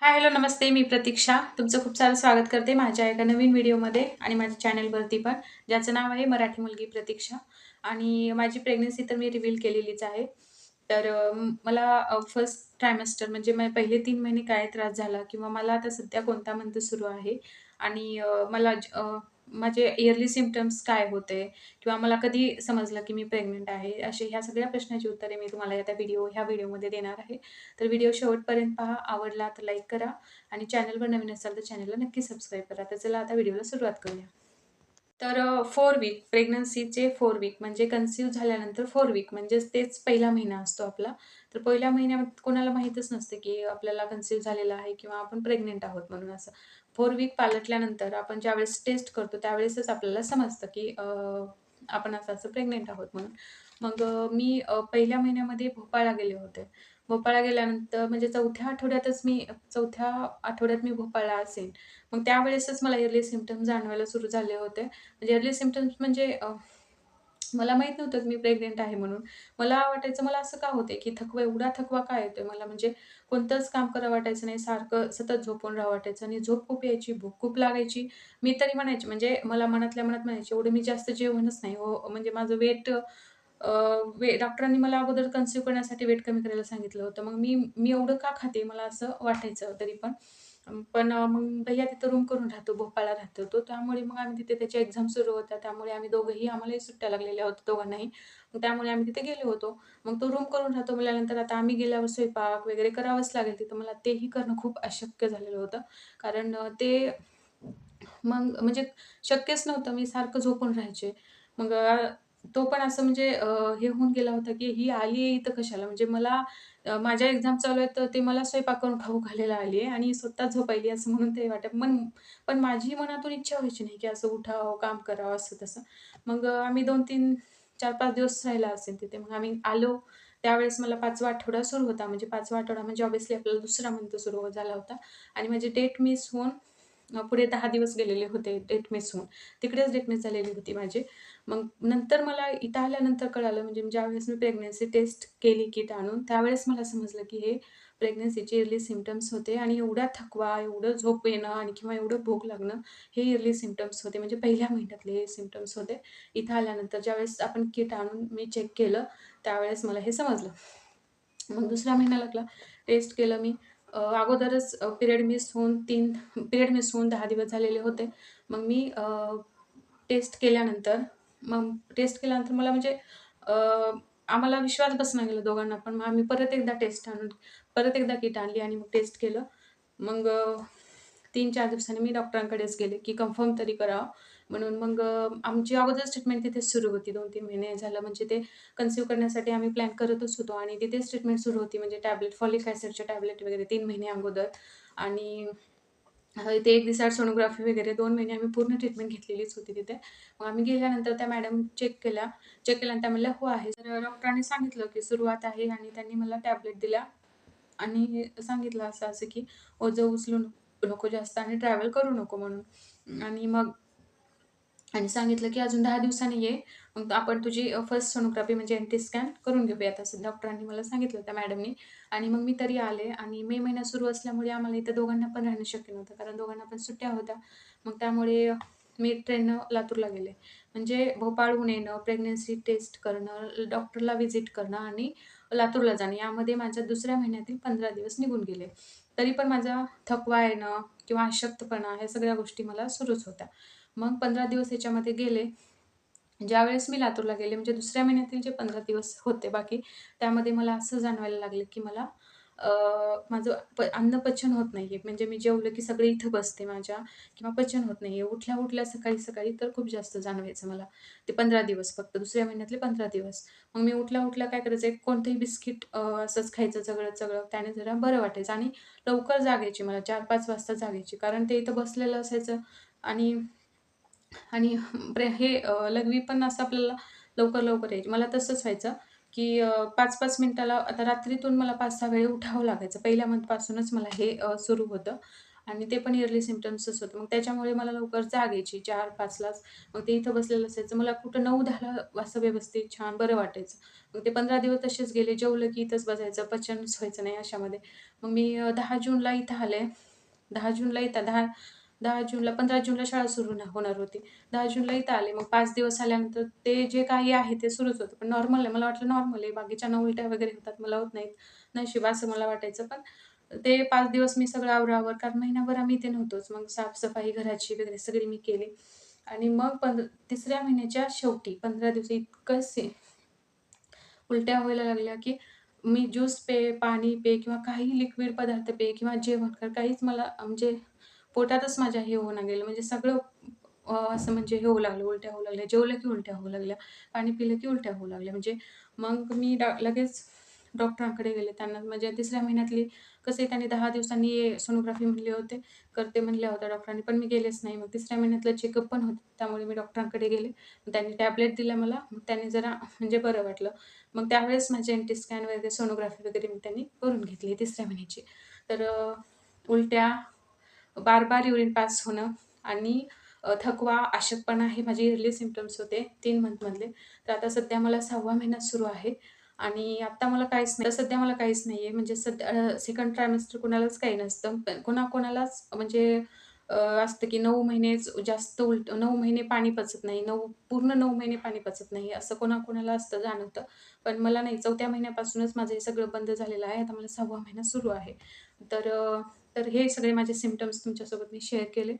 हाय, hello, नमस्ते. मी प्रतीक्षा. तुमचं खूप सारं स्वागत करते माझ्या एका नवीन व्हिडिओमध्ये आणि माझ्या चॅनलवरती पण, ज्याचं नाव आहे मराठी मुलगी प्रतीक्षा. आणि माझी प्रेग्नन्सी तर मी रिव्हील केलेलीच आहे. तर मला फर्स्ट ट्रायमेस्टर म्हणजे पहिले 3 महिने काय त्रास झाला किंवा मला आता सध्या कोणता मंथ सुरू आहे आणि माझे इयरली सिम्प्टम्स काय होते किंवा मला कधी समजलं की मी प्रेग्नंट आहे, असे ह्या सगळ्या प्रश्नाची उत्तरे मी तुम्हाला ह्या व्हिडिओमध्ये देणार आहे. तर व्हिडिओ शेवटपर्यंत पहा. आवडला तर लाईक करा आणि चॅनलवर नवीन असाल तर चॅनलला नक्की सबस्क्राईब करा. तर चला आता व्हिडिओला सुरुवात करूया. तर 4 वीक प्रेग्नन्सीचे 4 वीक म्हणजे कन्सीव्ह झाल्यानंतर 4 वीक म्हणजेच तेच पहिला महिना असतो आपला. तर पहिल्या महिन्यात कोणाला माहीतच नसते, की आपल्याला कन्सीव्ह झालेला आहे किंवा आपण प्रेग्नंट आहोत म्हणून असं. 4 वीक पालटल्यानंतर आपण ज्यावेळेस टेस्ट करतो त्यावेळेसच आपल्याला समजतं, की आपण असं-असं प्रेग्नंट आहोत म्हणून. मग मी पहिल्या महिन्यामध्ये भोपाळला गेले होते. भोपाळला गेल्यानंतर म्हणजे चौथ्या आठवड्यात मी भोपाळला असेन. मग त्यावेळेसच मला इयरली सिम्प्टम्स जाणवायला सुरू झाले होते. म्हणजे इयरली सिम्प्टम्स म्हणजे मला माहीत नव्हतं की मी प्रेग्नंट आहे म्हणून. मला वाटायचं मला असं का होतंय, की एवढा थकवा का येतोय मला म्हणजे कोणतंच काम करावं वाटायचं नाही. सारखं सतत झोपून राहावं वाटायचं आणि झोप खूप यायची, भूक खूप लागायची. मी तरी म्हणायचे म्हणजे मला मनातल्या मनात म्हणायचे, "एवढं मी जास्त जेवणच नाही हो." म्हणजे माझं डॉक्टरांनी मला अगोदर कन्सीव्ह करण्यासाठी वेट कमी करायला सांगितलं होतं. मग मी मी एवढं का खाते? मला असं वाटायचं तरी पण. मग भैय्या तिथं रूम करून राहतो, भोपाळला राहतो तो. त्यामुळे मग आम्ही तिथे त्याच्या एक्झाम सुरू होत्या. त्यामुळे आम्हालाही सुट्ट्या लागलेल्या होत्या दोघांनाही. मग त्यामुळे आम्ही तिथे गेलो होतो. मग तो रूम करून राहतो म्हटल्यानंतर आता आम्ही गेल्यावर स्वयंपाक वगैरे करावंच लागेल तिथं. मला तेही करणं खूप अशक्य झालेलं होतं. कारण ते मग म्हणजे शक्यच नव्हतं. मी सारखं झोपून राहायचे. मग तो पण असं म्हणजे हे होऊन गेला होता, की ही आली आहे इथं कशाला? म्हणजे माझ्या एक्झाम चालू आहेत, तर ते मला स्वयंपाक करून खाऊ घालायला आली आहे आणि स्वतः झोपायली असं म्हणून ते वाटत. पण माझी मनातून इच्छा व्हायची नाही, की असं उठावं, काम करावं असं तसं. मग आम्ही 2-3, 4-5 दिवस राहिला असेल तिथे. मग आम्ही आलो. त्यावेळेस मला 5वा आठवडा सुरू होता. म्हणजे 5वा आठवडा म्हणजे ऑब्व्हियसली आपल्याला दुसरा मंथ सुरू झाला होता आणि माझी डेट मिस होऊन पुढे 10 दिवस गेलेले होते डेट मिस होऊन. तिकडेच डेट मिस झालेली होती माझी. मग नंतर मला इथं आल्यानंतर कळालं म्हणजे ज्यावेळेस मी प्रेग्नन्सी टेस्ट केली किट आणून, त्यावेळेस मला समजलं की हे प्रेग्नन्सीचे इयरली सिम्प्टम्स होते आणि एवढा थकवा, एवढं झोप येणं आणि किंवा एवढं भूक लागणं, हे इयरली सिम्प्टम्स होते. म्हणजे पहिल्या महिन्यातले हे सिम्प्टम्स होते. इथं आल्यानंतर ज्यावेळेस आपण किट आणून मी चेक केलं, त्यावेळेस मला हे समजलं. मग दुसरा महिना लागला. टेस्ट केलं मी. अगोदरच पिरियड मिस होऊन 10 दिवस झालेले होते. मग मी टेस्ट केल्यानंतर टेस्ट केल्यानंतर मला म्हणजे अ, आम्हाला विश्वास बसना गेला दोघांना पण. मग आम्ही परत एकदा किट आणली आणि मग टेस्ट केलं. मग 3-4 दिवसांनी मी डॉक्टरांकडेच गेले, की कन्फर्म तरी करावं म्हणून. मग आमची अगोदरच ट्रीटमेंट तिथेच सुरू होती. 2-3 महिने झालं म्हणजे ते कन्सीव्ह करण्यासाठी आम्ही प्लॅन करतच होतो आणि तिथेच ट्रीटमेंट सुरू होती. म्हणजे फॉलिक ॲसिडचे टॅबलेट वगैरे 3 महिने अगोदर आणि ते एक दिवसाआड सोनोग्राफी वगैरे 2 महिने आम्ही पूर्ण ट्रीटमेंट घेतलेलीच होती तिथे. मग आम्ही गेल्यानंतर त्या मॅडम चेक केल्या आणि त्या म्हणल्या, "हो आहे." तर डॉक्टरांनी सांगितलं, की सुरुवात आहे आणि त्यांनी मला टॅबलेट दिल्या आणि सांगितलं असं-असं, की ओझं उचलू नको जास्त आणि ट्रॅव्हल करू नको म्हणून. आणि सांगितलं, की "अजून 10 दिवसांनी ये. मग आपण तुझी फर्स्ट सोनोग्राफी म्हणजे एन-टी स्कॅन करून घेऊयात." असं डॉक्टरांनी मला सांगितलं त्या मॅडमनी. आणि मग मी तरी आले आणि मे महिना सुरू असल्यामुळे आम्हाला इथं दोघांना पण राहणं शक्य नव्हतं. कारण दोघांना पण सुट्ट्या होत्या. मग त्यामुळे मी ट्रेननं लातूरला गेले. म्हणजे भोपाळहून येणं, प्रेग्नन्सी टेस्ट करणं, डॉक्टरला व्हिजिट करणं आणि लातूरला जाणं यामध्ये माझ्या दुसऱ्या महिन्यातील 15 दिवस निघून गेले. तरी पण माझा थकवा येणं किंवा अशक्तपणा ह्या सगळ्या गोष्टी मला सुरूच होत्या. मग 15 दिवस ह्याच्यामध्ये गेले. ज्यावेळेस मी लातूरला गेले म्हणजे दुसऱ्या महिन्यातील जे 15 दिवस होते बाकी, त्यामध्ये मला असं जाणवायला लागलं, की मला माझं अन्न पचन होत नाहीये. म्हणजे मी जेवलं की सगळे इथं बसते माझ्या किंवा पचन होत नाहीये. उठल्या-उठल्या सकाळी-सकाळी तर खूप जास्त जाणवायचं मला. ते 15 दिवस फक्त दुसऱ्या महिन्यातले 15 दिवस. मग मी उठल्या-उठल्या काय करायचं, एक कोणतंही बिस्किट असंच खायचं चगळत-चगळत. त्याने जरा बरं वाटायचं आणि लवकर जाग यायची मला 4-5 वाजता जाग यायची. कारण ते इथं बसलेलं असायचं आणि आणि लघवी पण असं आपल्याला लवकर-लवकर यायची. मला तसंच व्हायचं, की 5-5 मिनिटाला आता रात्रीतून मला 5-6 वेळा उठावं लागायचं. पहिल्या मंथपासूनच मला हे सुरू होतं आणि ते पण इयरली सिम्प्टम्सच होतं. मग त्याच्यामुळे मला लवकर जाग यायची 4-5लाच. मग ते इथं बसलेलं असायचं. मला कुठं 9-10ला असं व्यवस्थित छान बरं वाटायचं. मग ते 15 दिवस तसेच गेले. जेवलं की इथंच बसायचं, पचनच व्हायचं नाही अशामध्ये. मग मी 10 जूनला इथं आले. 10 जूनला इथं 10 जूनला 15 जूनला शाळा सुरू होणार होती. 10 जूनला इथं आले. मग 5 दिवस आल्यानंतर ते जे काही आहे ते सुरूच होतं. पण नॉर्मल आहे. मला वाटलं नॉर्मल आहे. बाकीच्यांना उलट्या वगैरे होतात, मला होत नाहीत. नशीब असं मला वाटायचं. पण ते 5 दिवस मी सगळं आवराआवर कारण महिनाभर आम्ही इथे नव्हतोच. मग साफ-सफाई घराची वगैरे सगळी मी केली आणि मग 3ऱ्या महिन्याच्या शेवटी 15 दिवस इतकं उलट्या व्हायला लागल्या, की मी ज्यूस पे, पाणी पे किंवा काही लिक्विड पदार्थ पे किंवा जेवण कर काहीच मला म्हणजे पोटातच माझ्या हे होऊन गेलं. म्हणजे सगळं असं म्हणजे हे होऊ लागलं, उलट्या होऊ लागल्या. जेवलं की उलट्या होऊ लागल्या. पाणी पिलं की उलट्या होऊ लागल्या. म्हणजे मग मी लगेच डॉक्टरांकडे गेले. त्यांना म्हणजे 3ऱ्या महिन्यातली कसं आहे त्यांनी 10 दिवसांनी सोनोग्राफी म्हणले होते, करते म्हणल्या होत्या डॉक्टरांनी, पण मी गेलेच नाही. मग 3ऱ्या महिन्यातलं चेकअप पण होतं. त्यामुळे मी डॉक्टरांकडे गेले. मग त्यांनी टॅबलेट दिल्या मला. मग त्यांनी जरा म्हणजे बरं वाटलं. मग त्यावेळेस माझे एन-टी स्कॅन वगैरे, सोनोग्राफी वगैरे मी त्यांनी करून घेतली 3ऱ्या महिन्याची. तर उलट्या, बार-बार युरिन पास होणं आणि थकवा, अशक्तपणा हे माझे इयरली सिम्प्टम्स होते 3 मंथमधले. तर आता सध्या मला 6वा महिना सुरू आहे आणि आता मला काहीच नाही. तर सध्या मला काहीच नाहीये. म्हणजे सध्या सेकंड ट्रायमेस्टर कुणालाच काही नसतं. पण कोणाकोणालाच म्हणजे असतं की 9 महिनेच जास्त 9 महिने पाणी पचत नाही. पूर्ण 9 महिने पाणी पचत नाही. असं कोणाकोणाला असतं, जाणवतं. पण मला नाही. 4थ्या महिन्यापासूनच माझं हे सगळं बंद झालेलं आहे. आता मला 6वा महिना सुरू आहे. तर तर हे सगळे माझे सिम्प्टम्स तुमच्यासोबत मी शेअर केले.